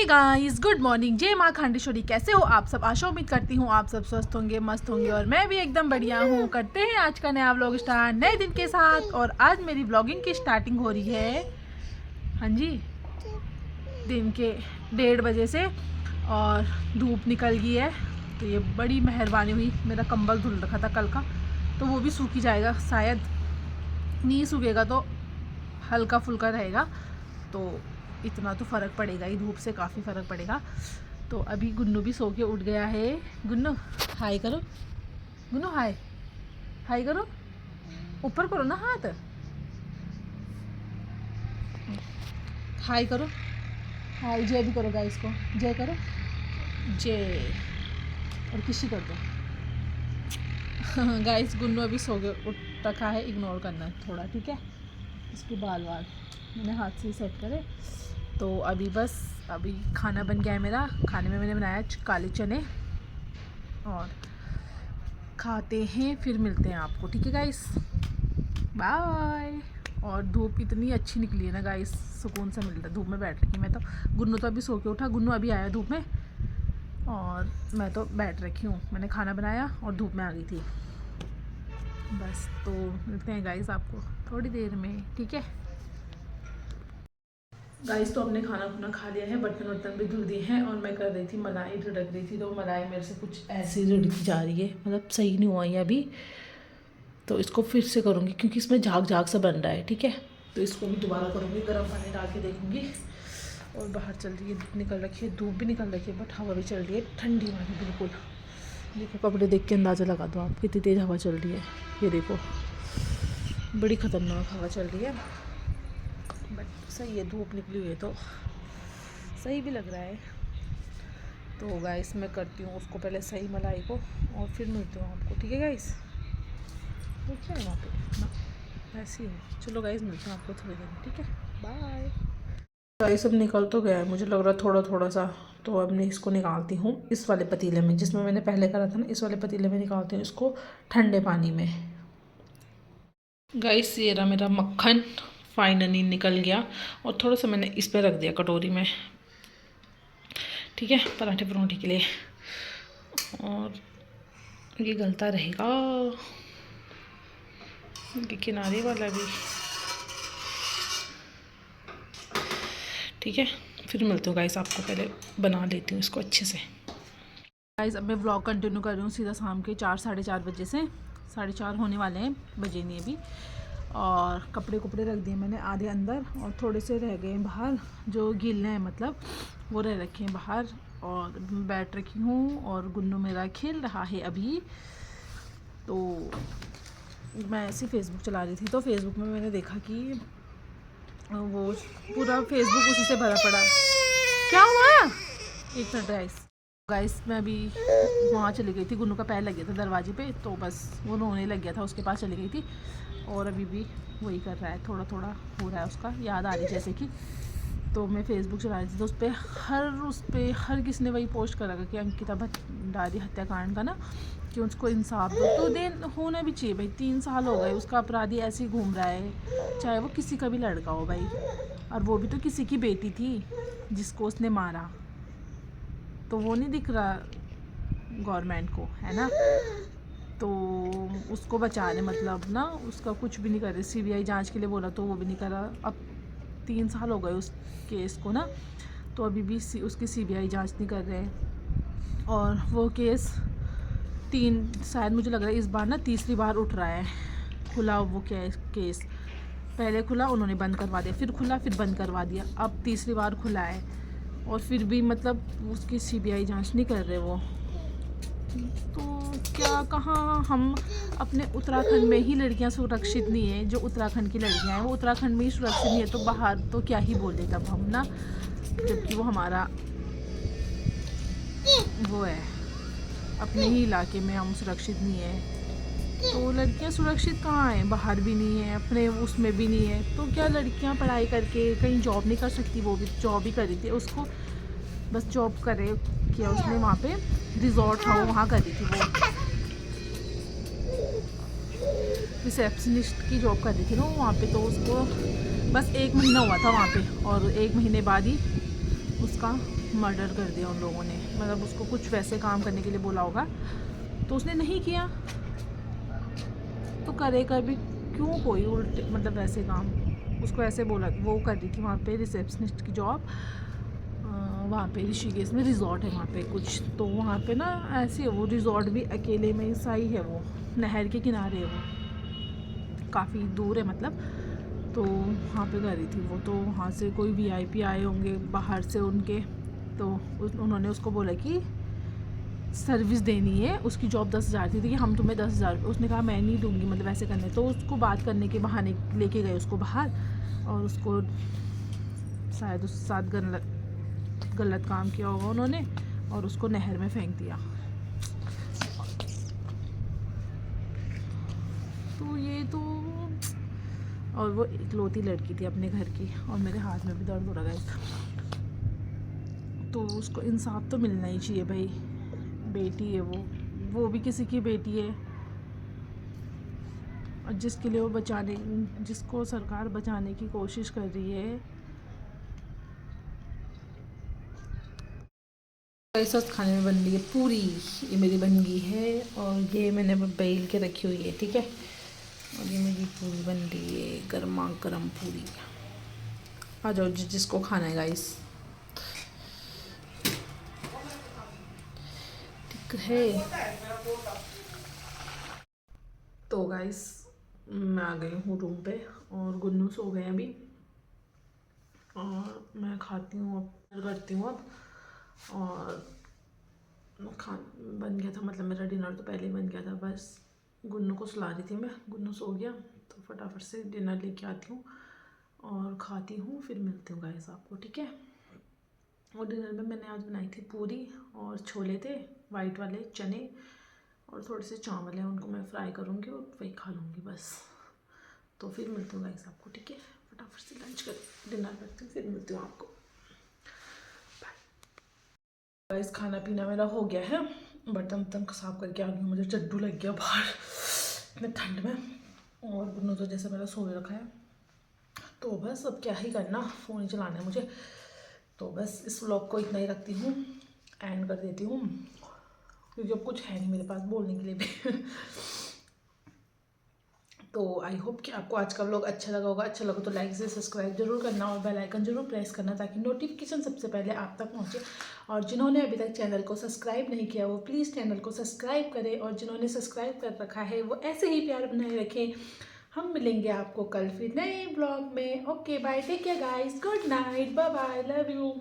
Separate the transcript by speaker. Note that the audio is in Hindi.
Speaker 1: Guys, good morning. जय माँ खांडेश्वरी। कैसे हो आप सब? आशा उम्मीद करती हूँ आप सब स्वस्थ होंगे, मस्त होंगे और मैं भी एकदम बढ़िया हूँ। करते हैं आज का नया व्लॉग स्टार्ट नए दिन के साथ। और आज मेरी व्लॉगिंग की स्टार्टिंग हो रही है, हाँ जी, दिन के 1:30 बजे से। और धूप निकल गई है तो ये बड़ी मेहरबानी हुई। मेरा कंबल धुल रखा था कल का, तो वो भी सूख ही जाएगा शायद। नहीं सूखेगा तो हल्का फुल्का रहेगा, तो इतना तो फ़र्क पड़ेगा ही, धूप से काफ़ी फ़र्क पड़ेगा। तो अभी गुन्नू भी सो के उठ गया है। गुन्नू हाय करो, गुन्नू हाय हाय करो, ऊपर करो ना हाथ, हाय करो, हाय जय भी करो गाइस को, जय करो, जय। और किसी कर दो। गाइस गुन्नू अभी सो के उठ रखा है, इग्नोर करना है थोड़ा, ठीक है। इसके बाल मैंने हाथ से ही सेट करे। तो अभी खाना बन गया है मेरा। खाने में मैंने बनाया काले चने, और खाते हैं फिर मिलते हैं आपको, ठीक है गाइस, बाय। और धूप इतनी अच्छी निकली है ना गाइस, सुकून से मिल रहा है। धूप में बैठ रखी मैं तो। गुन्नू तो अभी सो के उठा, गुन्नू अभी आया धूप में, और मैं तो बैठ रखी हूँ। मैंने खाना बनाया और धूप में आ गई थी। बस तो मिलते हैं गाइस आपको थोड़ी देर में, ठीक है गाइस। तो हमने खाना खुना खा लिया है, बर्तन वर्तन भी धुल दिए हैं, और मैं कर रही थी मलाई रिड़क रही थी। तो मलाई मेरे से कुछ ऐसी रिड़की जा रही है, मतलब सही नहीं हुआ है अभी। तो इसको फिर से करूँगी क्योंकि इसमें झाग झाग सा बन रहा है, ठीक है। तो इसको भी दोबारा करूँगी, गर्म पानी डाल के देखूँगी। और बाहर चल रही है, धूप निकल रखी है, धूप भी निकल रखी है, बट हवा भी चल रही है ठंडी वाली बिल्कुल। देखो कपड़े देख के अंदाज़ा लगा दो आप कितनी तेज़ हवा चल रही है। ये देखो बड़ी ख़तरनाक हवा चल रही है, बट सही है, धूप निकली हुई है तो सही भी लग रहा है। तो गाइस मैं करती हूँ उसको पहले सही मलाई को, और फिर मिलती हूँ आपको, ठीक है गाइस। वो क्या है वहाँ पे ना, ऐसी है। चलो गाइस मिलते हैं आपको थोड़ी देर में, ठीक है, बाय। गाइस अब निकल तो गया है, मुझे लग रहा है थोड़ा थोड़ा सा। तो अब मैं इसको निकालती हूँ इस वाले पतीले में, जिसमें मैंने पहले करा था ना, इस वाले पतीले में निकालती हूँ इसको ठंडे पानी में। गाइस ये रहा मेरा मक्खन, फाइनली निकल गया। और थोड़ा सा मैंने इस पर रख दिया कटोरी में, ठीक है, पराठे परोठे के लिए। और ये गलता रहेगा, ये किनारे वाला भी, ठीक है। फिर मिलते हो गाइस आपको, पहले बना लेती हूँ इसको अच्छे से। गाइस अब मैं व्लॉग कंटिन्यू कर रही हूँ सीधा शाम के 4 साढ़े 4 बजे से। 4:30 होने वाले हैं, बजे नहीं अभी। और कपड़े कुपड़े रख दिए मैंने आधे अंदर, और थोड़े से रह गए हैं बाहर, जो गीले हैं मतलब, वो रह रखे हैं बाहर। और बैठ रखी हूँ, और गुन्नू मेरा खेल रहा है अभी। तो मैं ऐसे फेसबुक चला रही थी, तो फेसबुक में मैंने देखा कि वो पूरा फेसबुक उसी से भरा पड़ा। क्या हुआ? एक मिनट गाइस मैं अभी वहाँ चली गई थी, गुन्नू का पैर लग गया था दरवाजे पे, तो बस वो रोने लग गया था, उसके पास चली गई थी। और अभी भी वही कर रहा है, थोड़ा थोड़ा हो रहा है, उसका याद आ रही जैसे कि। तो मैं फेसबुक चला रही थी, तो उस पर हर किसी ने वही पोस्ट करा कि अंकिता भंडारी हत्याकांड का ना, कि उसको इंसाफ दो। तो देन होना भी चाहिए भाई, 3 साल हो गए, उसका अपराधी ऐसे ही घूम रहा है, चाहे वो किसी का भी लड़का हो भाई। और वो भी तो किसी की बेटी थी जिसको उसने मारा, तो वो नहीं दिख रहा गवर्नमेंट को, है ना। तो उसको बचाने मतलब ना, उसका कुछ भी नहीं कर रहे। सीबीआई जांच के लिए बोला तो वो भी नहीं करा। अब 3 साल हो गए उस केस को ना, तो अभी भी उसकी सीबीआई जांच नहीं कर रहे हैं। और वो केस शायद मुझे लग रहा है इस बार ना तीसरी बार उठ रहा है, खुला वो केस। पहले खुला, उन्होंने बंद करवा दिया, फिर खुला, फिर बंद करवा दिया, अब तीसरी बार खुला है। और फिर भी मतलब उसकी सीबीआई जांच नहीं कर रहे वो। तो क्या कहाँ हम अपने उत्तराखंड में ही लड़कियां सुरक्षित नहीं है? जो उत्तराखंड की लड़कियां हैं वो उत्तराखंड में ही सुरक्षित नहीं है, तो बाहर तो क्या ही बोले तब हम ना, जबकि वो हमारा वो है, अपने ही इलाके में हम सुरक्षित नहीं है। तो लड़कियां सुरक्षित कहाँ हैं? बाहर भी नहीं है, अपने उसमें भी नहीं है। तो क्या लड़कियां पढ़ाई करके कहीं जॉब नहीं कर सकती? वो भी जॉब ही करी थी, उसको बस जॉब करे किया उसने, वहाँ पे रिजॉर्ट था वहाँ करी थी, वो रिसेप्शनिस्ट की जॉब कर रही थी ना वहाँ पे। तो उसको बस 1 महीना हुआ था वहाँ पे, और 1 महीने बाद ही उसका मर्डर कर दिया उन लोगों ने, मतलब उसको कुछ वैसे काम करने के लिए बोला होगा तो उसने नहीं किया, तो करेगा भी क्यों कोई उल्टे, मतलब वैसे काम। उसको ऐसे बोला, वो कर रही थी वहाँ पे रिसेप्शनिस्ट की जॉब, वहाँ पे ऋषिकेश में रिज़ॉर्ट है वहाँ पे कुछ, तो वहाँ पे ना ऐसे है वो रिज़ॉर्ट भी अकेले में सा ही है, वो नहर के किनारे है, वो काफ़ी दूर है मतलब। तो वहाँ पे कर रही थी वो, तो वहाँ से कोई वीआईपी आए होंगे बाहर से उनके, तो उन्होंने उसको बोला कि सर्विस देनी है, उसकी जॉब 10,000 थी कि हम तुम्हें 10,000, उसने कहा मैं नहीं दूंगी, मतलब ऐसे करने, तो उसको बात करने के बहाने लेके गए उसको बाहर, और उसको शायद उस साथ गलत काम किया होगा उन्होंने, और उसको नहर में फेंक दिया। तो ये तो, और वो इकलौती लड़की थी अपने घर की, और मेरे हाथ में भी दर्द हो रहा है। तो उसको इंसाफ तो मिलना ही चाहिए भाई, बेटी है वो भी किसी की बेटी है, और जिसके लिए वो बचाने, जिसको सरकार बचाने की कोशिश कर रही है। ऐसा खाने में बन रही है पूरी, ये मेरी बन गई है, और ये मैंने बेल के रखी हुई है, ठीक है। और ये मेरी पूरी बन रही है, गर्मा गर्म पूरी। आ जाओ जिसको खाना है गाइस, ठीक है। तो गाइस मैं आ गई हूँ रूम पे, और गुन्नू सो गए अभी, और मैं खाती हूँ अब, करती हूँ अब। और खा बन गया था, मतलब मेरा डिनर तो पहले ही बन गया था, बस गुन्नू को सुला रही थी मैं, गुन्नू सो गया तो फटाफट से डिनर लेके आती हूँ और खाती हूँ, फिर मिलती हूँ गाइस आपको, ठीक है। और डिनर में मैंने आज बनाई थी पूरी, और छोले थे वाइट वाले चने, और थोड़े से चावल हैं, उनको मैं फ्राई करूँगी और वही खा लूँगी बस। तो फिर मिलती हूँ गाइस आपको, ठीक है। फटाफट से लंच कर डिनर करती हूँ, फिर मिलती हूँ आपको। गाइस खाना पीना मेरा हो गया है, बर्तन वर्तन साफ करके आ गई हूँ, मुझे चड्डू लग गया बाहर इतने ठंड में। और गुन्नू तो जैसे मेरा सोए रखा है, तो बस अब क्या ही करना, फ़ोन ही चलाना है मुझे। तो बस इस व्लॉग को इतना ही रखती हूँ, एंड कर देती हूँ, क्योंकि अब कुछ है नहीं मेरे पास बोलने के लिए भी तो आई होप कि आपको आज का व्लॉग अच्छा लगा होगा। अच्छा लगा तो लाइक से सब्सक्राइब जरूर करना, और बेल आइकन जरूर प्रेस करना, ताकि नोटिफिकेशन सबसे पहले आप तक पहुंचे। और जिन्होंने अभी तक चैनल को सब्सक्राइब नहीं किया वो प्लीज़ चैनल को सब्सक्राइब करें, और जिन्होंने सब्सक्राइब कर रखा है वो ऐसे ही प्यार बनाए रखें। हम मिलेंगे आपको कल फिर नए ब्लॉग में। Okay bye, take care guys, good night, bye bye, love you.